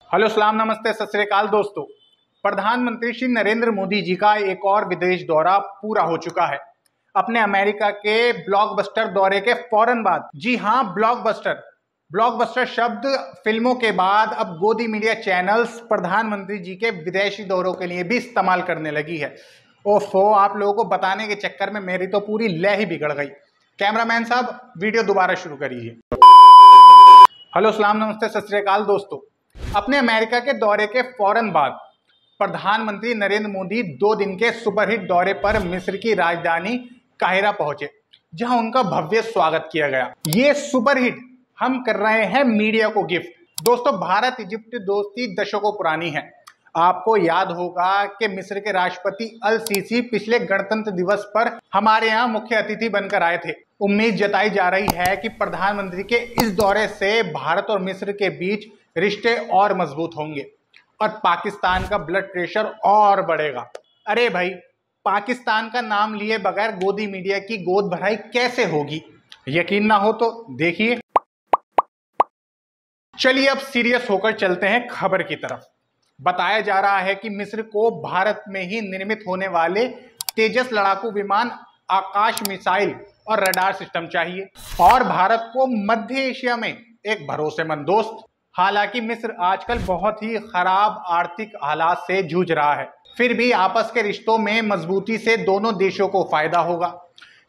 Hello सलाम नमस्ते सत श्री अकाल दोस्तों। प्रधानमंत्री श्री नरेंद्र मोदी जी का एक और विदेश दौरा पूरा हो चुका है। अपने अमेरिका के ब्लॉकबस्टर दौरे के फौरन बाद, जी हां, ब्लॉकबस्टर शब्द फिल्मों के बाद अब गोदी मीडिया चैनल्स प्रधानमंत्री जी के विदेशी दौरों के लिए भी इस्तेमाल करने लगी है। ओफो, आप लोगों को बताने के चक्कर में मेरी तो पूरी लय ही बिगड़ गई। कैमरामैन साहब, वीडियो दोबारा शुरू करिए। हेलो सलाम नमस्ते सत श्री अकाल दोस्तों। अपने अमेरिका के दौरे के फौरन बाद प्रधानमंत्री नरेंद्र मोदी 2 दिन के सुपरहिट दौरे पर मिस्र की राजधानी काहिरा पहुंचे, जहां उनका भव्य स्वागत किया गया। ये सुपरहिट हम कर रहे हैं मीडिया को गिफ्ट। दोस्तों, भारत इजिप्ट दोस्ती दशकों पुरानी है। आपको याद होगा कि मिस्र के राष्ट्रपति अल सीसी पिछले गणतंत्र दिवस पर हमारे यहाँ मुख्य अतिथि बनकर आए थे। उम्मीद जताई जा रही है कि प्रधानमंत्री के इस दौरे से भारत और मिस्र के बीच रिश्ते और मजबूत होंगे और पाकिस्तान का ब्लड प्रेशर और बढ़ेगा। अरे भाई, पाकिस्तान का नाम लिए बगैर गोदी मीडिया की गोद भराई कैसे होगी? यकीन ना हो तो देखिए। चलिए अब सीरियस होकर चलते हैं खबर की तरफ। बताया जा रहा है कि मिस्र को भारत में ही निर्मित होने वाले तेजस लड़ाकू विमान, आकाश मिसाइल और रडार सिस्टम चाहिए और भारत को मध्य एशिया में एक भरोसेमंद दोस्त। हालांकि मिस्र आजकल बहुत ही खराब आर्थिक हालात से जूझ रहा है, फिर भी आपस के रिश्तों में मजबूती से दोनों देशों को फायदा होगा,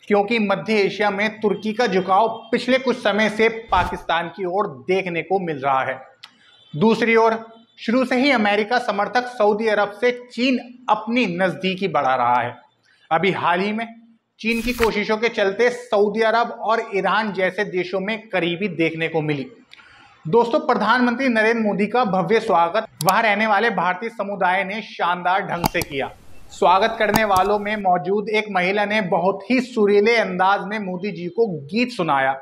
क्योंकि मध्य एशिया में तुर्की का झुकाव पिछले कुछ समय से पाकिस्तान की ओर देखने को मिल रहा है। दूसरी ओर शुरू से ही अमेरिका समर्थक सऊदी अरब से चीन अपनी नजदीकी बढ़ा रहा है। अभी हाल ही में चीन की कोशिशों के चलते सऊदी अरब और ईरान जैसे देशों में करीबी देखने को मिली। दोस्तों, प्रधानमंत्री नरेंद्र मोदी का भव्य स्वागत वहां रहने वाले भारतीय समुदाय ने शानदार ढंग से किया। स्वागत करने वालों में मौजूद एक महिला ने बहुत ही सुरीले अंदाज में मोदी जी को गीत सुनाया।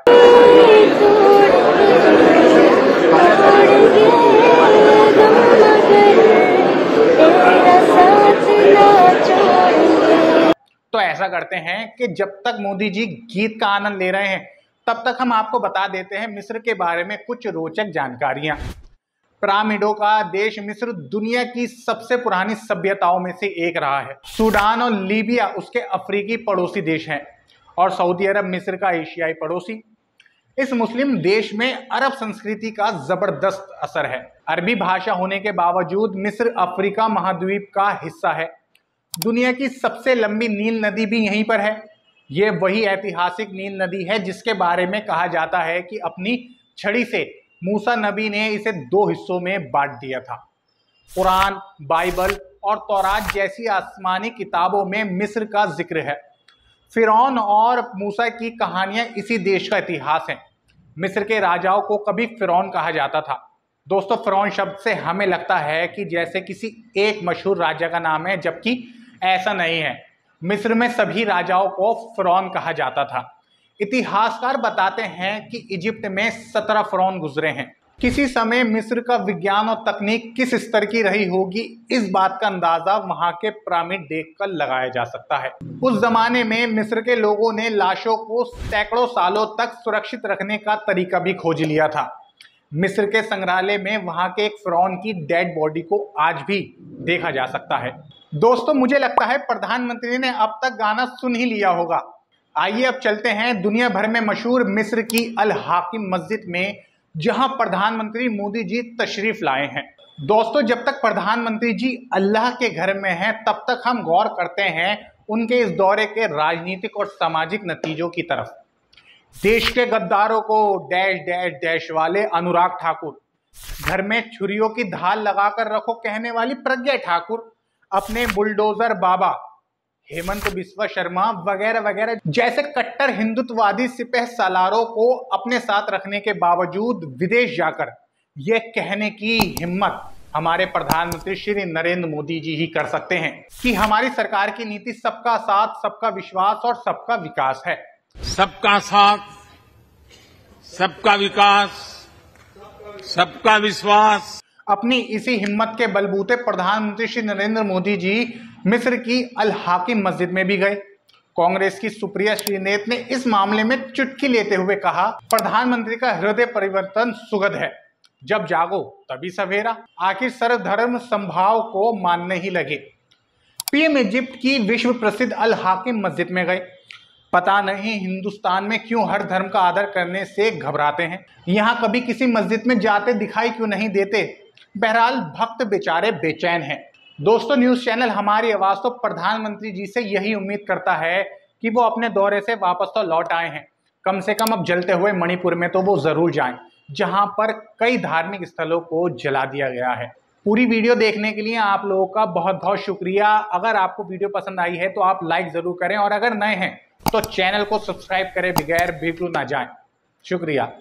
तो ऐसा करते हैं कि जब तक मोदी जी गीत का आनंद ले रहे हैं, तब तक हम आपको बता देते हैं मिस्र के बारे में कुछ रोचक जानकारियां। पिरामिडों का देश मिस्र दुनिया की सबसे पुरानी सभ्यताओं में से एक रहा है। सूडान और लीबिया उसके अफ्रीकी पड़ोसी देश हैं और सऊदी अरब मिस्र का एशियाई पड़ोसी। इस मुस्लिम देश में अरब संस्कृति का जबरदस्त असर है। अरबी भाषा होने के बावजूद मिस्र अफ्रीका महाद्वीप का हिस्सा है। दुनिया की सबसे लंबी नील नदी भी यहीं पर है। ये वही ऐतिहासिक नील नदी है जिसके बारे में कहा जाता है कि अपनी छड़ी से मूसा नबी ने इसे 2 हिस्सों में बांट दिया था। कुरान, बाइबल और तौरात जैसी आसमानी किताबों में मिस्र का जिक्र है। फिरौन और मूसा की कहानियां इसी देश का इतिहास हैं। मिस्र के राजाओं को कभी फिरौन कहा जाता था। दोस्तों, फिरौन शब्द से हमें लगता है कि जैसे किसी एक मशहूर राजा का नाम है, जबकि ऐसा नहीं है। मिस्र में सभी राजाओं को फिरौन कहा जाता था। इतिहासकार बताते हैं कि इजिप्ट में 17 फिरौन गुजरे हैं। किसी समय मिस्र का विज्ञान और तकनीक किस स्तर की रही होगी, इस बात का अंदाजा वहां के पिरामिड देखकर लगाया जा सकता है। उस जमाने में मिस्र के लोगों ने लाशों को सैकड़ों सालों तक सुरक्षित रखने का तरीका भी खोज लिया था। मिस्र के संग्रहालय में वहां के एक फिरौन की डेड बॉडी को आज भी देखा जा सकता है। दोस्तों, मुझे लगता है प्रधानमंत्री ने अब तक गाना सुन ही लिया होगा। आइए अब चलते हैं दुनिया भर में मशहूर मिस्र की अल हाकिम मस्जिद में, जहां प्रधानमंत्री मोदी जी तशरीफ लाए हैं। दोस्तों, जब तक प्रधानमंत्री जी अल्लाह के घर में हैं, तब तक हम गौर करते हैं उनके इस दौरे के राजनीतिक और सामाजिक नतीजों की तरफ। देश के गद्दारों को डैश डैश डैश वाले अनुराग ठाकुर, घर में छुरियों की धार लगाकर रखो कहने वाली प्रज्ञा ठाकुर, अपने बुलडोजर बाबा हेमंत बिस्वा शर्मा वगैरह वगैरह जैसे कट्टर हिंदुत्ववादी सिपह सालारों को अपने साथ रखने के बावजूद विदेश जाकर यह कहने की हिम्मत हमारे प्रधानमंत्री श्री नरेंद्र मोदी जी ही कर सकते हैं कि हमारी सरकार की नीति सबका साथ, सबका विश्वास और सबका विकास है। सबका साथ, सबका विकास, सबका विश्वास। अपनी इसी हिम्मत के बलबूते प्रधानमंत्री श्री नरेंद्र मोदी जी मिस्र की अल हाकिम मस्जिद में भी गए। कांग्रेस की सुप्रिया श्रीनेत ने इस मामले में चुटकी लेते हुए कहा, प्रधानमंत्री का हृदय परिवर्तन सुगध है। जब जागो तभी सवेरा, आखिर सर्वधर्म समभाव को मानने ही लगे। पीएम इजिप्ट की विश्व प्रसिद्ध अल हाकिम मस्जिद में गए। पता नहीं हिंदुस्तान में क्यों हर धर्म का आदर करने से घबराते हैं, यहाँ कभी किसी मस्जिद में जाते दिखाई क्यों नहीं देते। बहरहाल भक्त बेचारे बेचैन हैं। दोस्तों, न्यूज चैनल हमारी आवाज तो प्रधानमंत्री जी से यही उम्मीद करता है कि वो अपने दौरे से वापस तो लौट आए हैं। कम से कम अब जलते हुए मणिपुर में तो वो जरूर जाएं, जहां पर कई धार्मिक स्थलों को जला दिया गया है। पूरी वीडियो देखने के लिए आप लोगों का बहुत बहुत शुक्रिया। अगर आपको वीडियो पसंद आई है तो आप लाइक जरूर करें और अगर नए हैं तो चैनल को सब्सक्राइब करें बगैर बिल्कुल ना जाएं। शुक्रिया।